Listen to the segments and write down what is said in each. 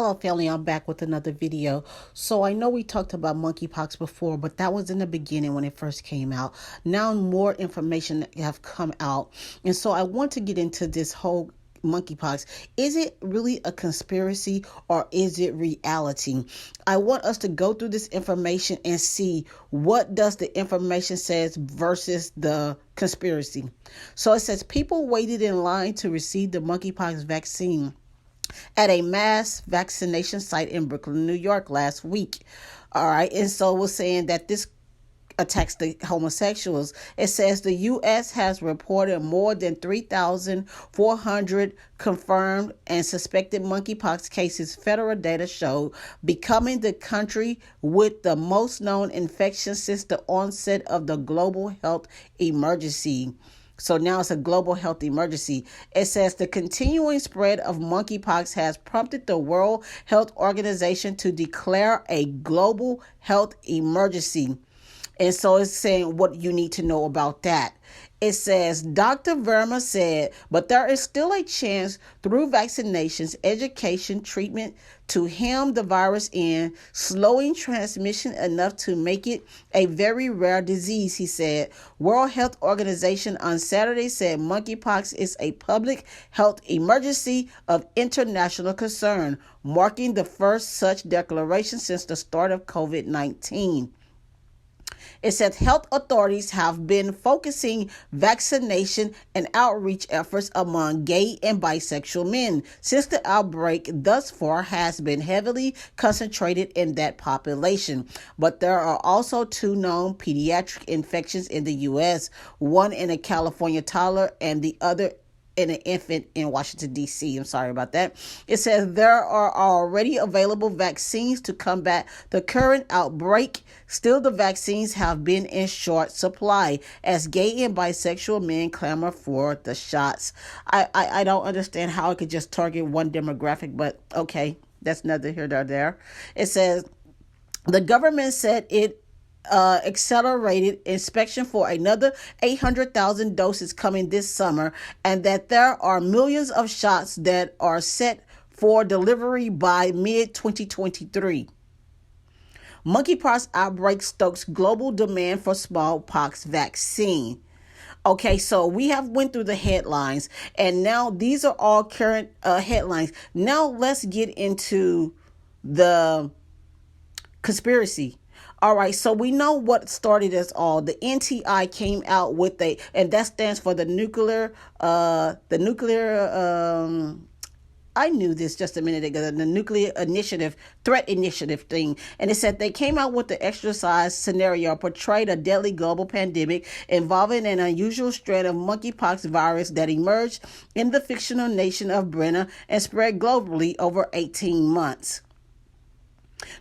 Hello family, I'm back with another video. So I know we talked about monkeypox before, but that was in the beginning when it first came out. Now more information have come out. And so I want to get into this whole monkeypox. Is it really a conspiracy or is it reality? I want us to go through this information and see what does the information says versus the conspiracy. So it says people waited in line to receive the monkeypox vaccine at a mass vaccination site in Brooklyn, New York last week. All right. And so we're saying that this attacks the homosexuals. It says the U.S. has reported more than 3,400 confirmed and suspected monkeypox cases, federal data showed, becoming the country with the most known infection since the onset of the global health emergency. So now it's a global health emergency. It says the continuing spread of monkeypox has prompted the World Health Organization to declare a global health emergency. And so it's saying what you need to know about that. It says, Dr. Verma said, but there is still a chance through vaccinations, education, treatment to hem the virus in, slowing transmission enough to make it a very rare disease, he said. World Health Organization on Saturday said monkeypox is a public health emergency of international concern, marking the first such declaration since the start of COVID-19. It says health authorities have been focusing vaccination and outreach efforts among gay and bisexual men since the outbreak thus far has been heavily concentrated in that population. But there are also two known pediatric infections in the U.S., one in a California toddler and the other in an infant in Washington, D.C. I'm sorry about that. It says there are already available vaccines to combat the current outbreak. Still, the vaccines have been in short supply as gay and bisexual men clamor for the shots. I don't understand how it could just target one demographic, but okay, that's neither here nor there. It says the government said it accelerated inspection for another 800,000 doses coming this summer, and that there are millions of shots that are set for delivery by mid-2023. Monkeypox outbreak stokes global demand for smallpox vaccine. Okay, so we have went through the headlines, and now these are all current headlines. Now let's get into the conspiracy. All right, so we know what started us all. The NTI came out with and that stands for the nuclear, I knew this just a minute ago, the nuclear initiative, threat initiative thing. And it said they came out with the exercise scenario, portrayed a deadly global pandemic involving an unusual strain of monkeypox virus that emerged in the fictional nation of Brenner and spread globally over 18 months.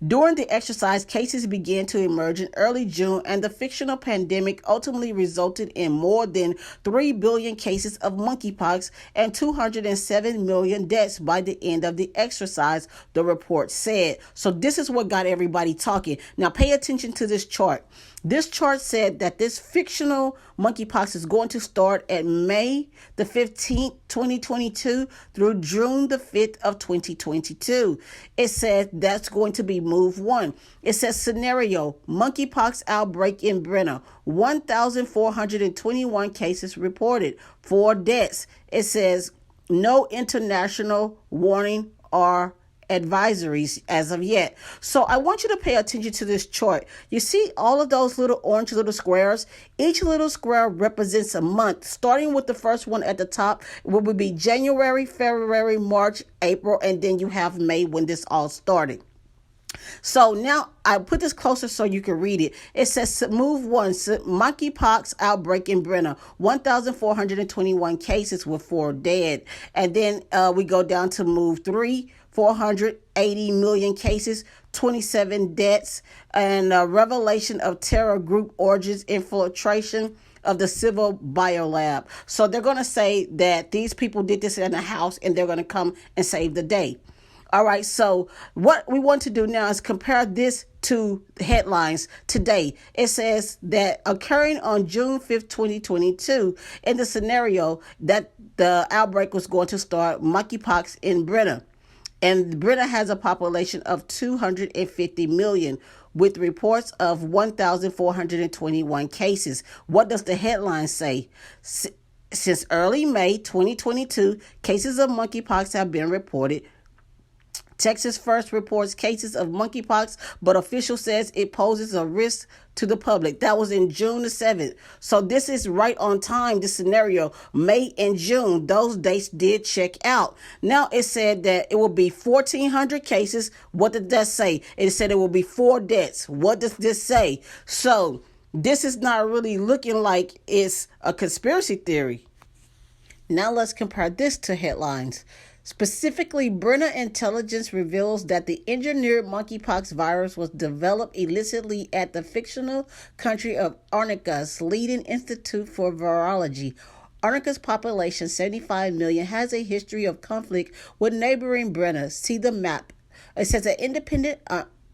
During the exercise, cases began to emerge in early June, and the fictional pandemic ultimately resulted in more than 3 billion cases of monkeypox and 207 million deaths by the end of the exercise, the report said. So this is what got everybody talking. Now pay attention to this chart. This chart said that this fictional monkeypox is going to start at May the 15th, 2022 through June the 5th of 2022. It said that's going to be move one. It says scenario, monkeypox outbreak in Brenner, 1,421 cases reported, 4 deaths. It says no international warning or advisories as of yet. So I want you to pay attention to this chart. You see all of those little orange little squares? Each little square represents a month, starting with the first one at the top, which would be January, February, March, April, and then you have May when this all started. So now I put this closer so you can read it. It says move one, monkeypox outbreak in Brenner, 1,421 cases with 4 dead. And then we go down to move 3, 480 million cases, 27 deaths, and revelation of terror group origins, infiltration of the civil biolab. So they're going to say that these people did this in a house and they're going to come and save the day. All right, so what we want to do now is compare this to headlines today. It says that occurring on June 5th, 2022, in the scenario that the outbreak was going to start, monkeypox in Brenner. And Britain has a population of 250 million with reports of 1,421 cases. What does the headline say? Since early May 2022, cases of monkeypox have been reported. Texas first reports cases of monkeypox, but official says it poses a risk to the public. That was in June the 7th. So this is right on time, this scenario. May and June, those dates did check out. Now it said that it will be 1,400 cases. What did that say? It said it will be 4 deaths. What does this say? So this is not really looking like it's a conspiracy theory. Now let's compare this to headlines. Specifically, Brenner intelligence reveals that the engineered monkeypox virus was developed illicitly at the fictional country of Arnica's leading institute for virology. Arnica's population, 75 million, has a history of conflict with neighboring Brenner. See the map. It says an independent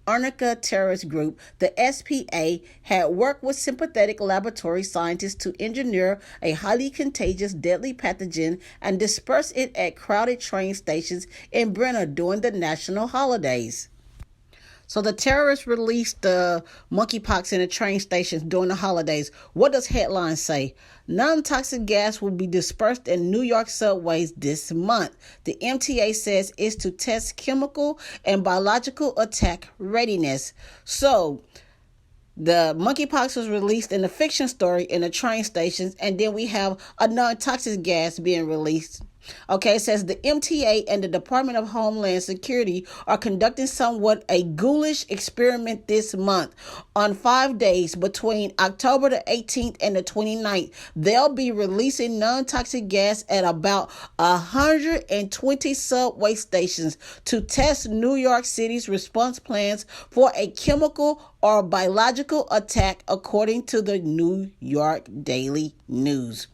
Arnica terrorist group, the SPA, had worked with sympathetic laboratory scientists to engineer a highly contagious, deadly pathogen and disperse it at crowded train stations in Brenner during the national holidays. So the terrorists released the monkeypox in the train stations during the holidays. What does headline say? Non-toxic gas will be dispersed in New York subways this month. The MTA says it's to test chemical and biological attack readiness. So the monkeypox was released in the fiction story in the train stations, and then we have a non-toxic gas being released. Okay, it says the MTA and the Department of Homeland Security are conducting somewhat a ghoulish experiment this month. On 5 days between October the 18th and the 29th, they'll be releasing non-toxic gas at about 120 subway stations to test New York City's response plans for a chemical or biological attack, according to the New York Daily News.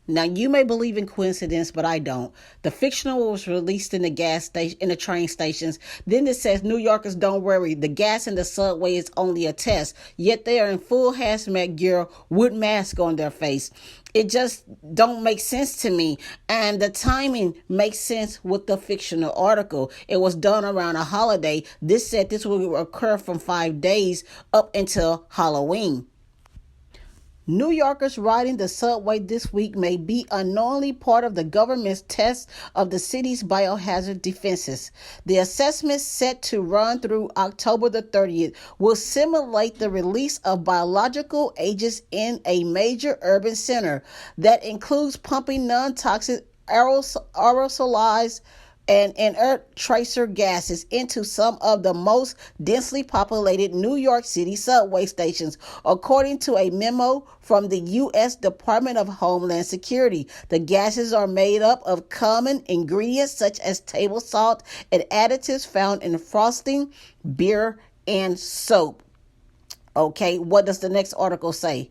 Now, you may believe in coincidence, but I don't. The fictional was released in the gas station, in the train stations. Then it says, New Yorkers, don't worry. The gas in the subway is only a test. Yet they are in full hazmat gear with masks on their face. It just don't make sense to me. And the timing makes sense with the fictional article. It was done around a holiday. This said this will occur from 5 days up until Halloween. New Yorkers riding the subway this week may be unknowingly part of the government's test of the city's biohazard defenses. The assessment, set to run through October the 30th, will simulate the release of biological agents in a major urban center that includes pumping non-toxic aerosolized and inert tracer gases into some of the most densely populated New York City subway stations, according to a memo from the U.S. Department of Homeland Security. The gases are made up of common ingredients such as table salt and additives found in frosting, beer, and soap. Okay, what does the next article say?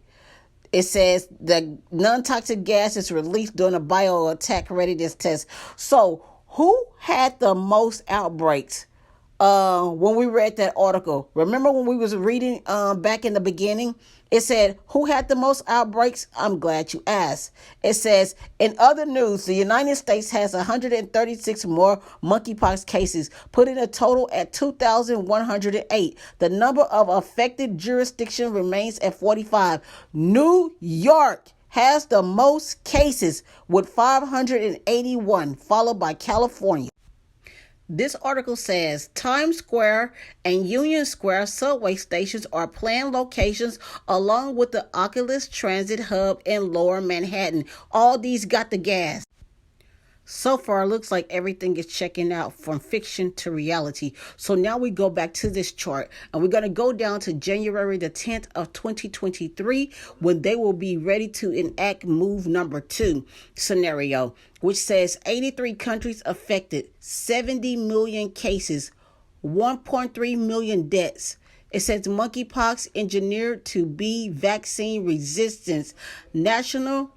It says the non-toxic gas is released during a bio-attack readiness test. So, who had the most outbreaks when we read that article? Remember when we was reading back in the beginning? It said, who had the most outbreaks? I'm glad you asked. It says, in other news, the United States has 136 more monkeypox cases, putting a total at 2,108. The number of affected jurisdiction remains at 45. New York has the most cases with 581, followed by California. This article says Times Square and Union Square subway stations are planned locations along with the Oculus Transit Hub in Lower Manhattan. All these got the gas. So far, it looks like everything is checking out from fiction to reality. So now we go back to this chart, and we're going to go down to January the 10th of 2023, when they will be ready to enact move number 2 scenario, which says 83 countries affected, 70 million cases, 1.3 million deaths. It says monkeypox engineered to be vaccine resistance, national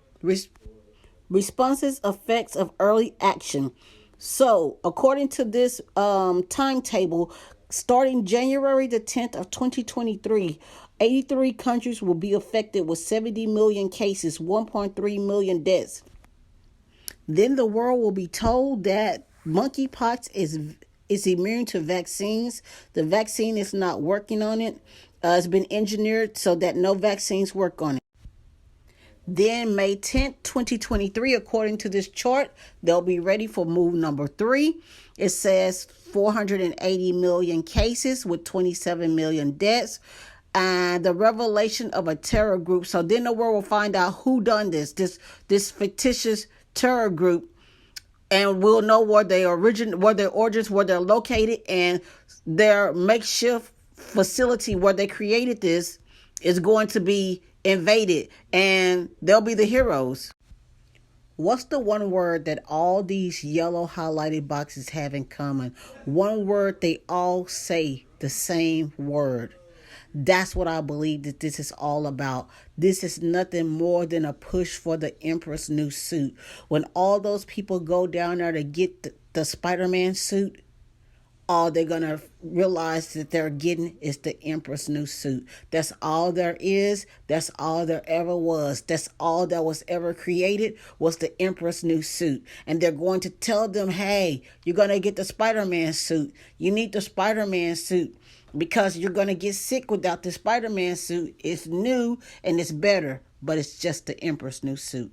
responses, effects of early action. So, according to this timetable, starting January the 10th of 2023, 83 countries will be affected with 70 million cases, 1.3 million deaths. Then the world will be told that monkeypox is It's immune to vaccines. The vaccine is not working on it. It's been engineered so that no vaccines work on it. Then May 10th, 2023, according to this chart, they'll be ready for move number 3. It says 480 million cases with 27 million deaths. And the revelation of a terror group. So then the world will find out who done this fictitious terror group, and we'll know where their origins, where they're located, and their makeshift facility where they created this is going to be invaded, and they'll be the heroes. What's the one word that all these yellow highlighted boxes have in common? One word they all say the same word. That's what I believe that this is all about. This is nothing more than a push for the Emperor's new suit. When all those people go down there to get the Spider-Man suit, all they're going to realize that they're getting is the Emperor's new suit. That's all there is. That's all there ever was. That's all that was ever created was the Emperor's new suit. And they're going to tell them, hey, you're going to get the Spider-Man suit. You need the Spider-Man suit because you're going to get sick without the Spider-Man suit. It's new and it's better, but it's just the Emperor's new suit.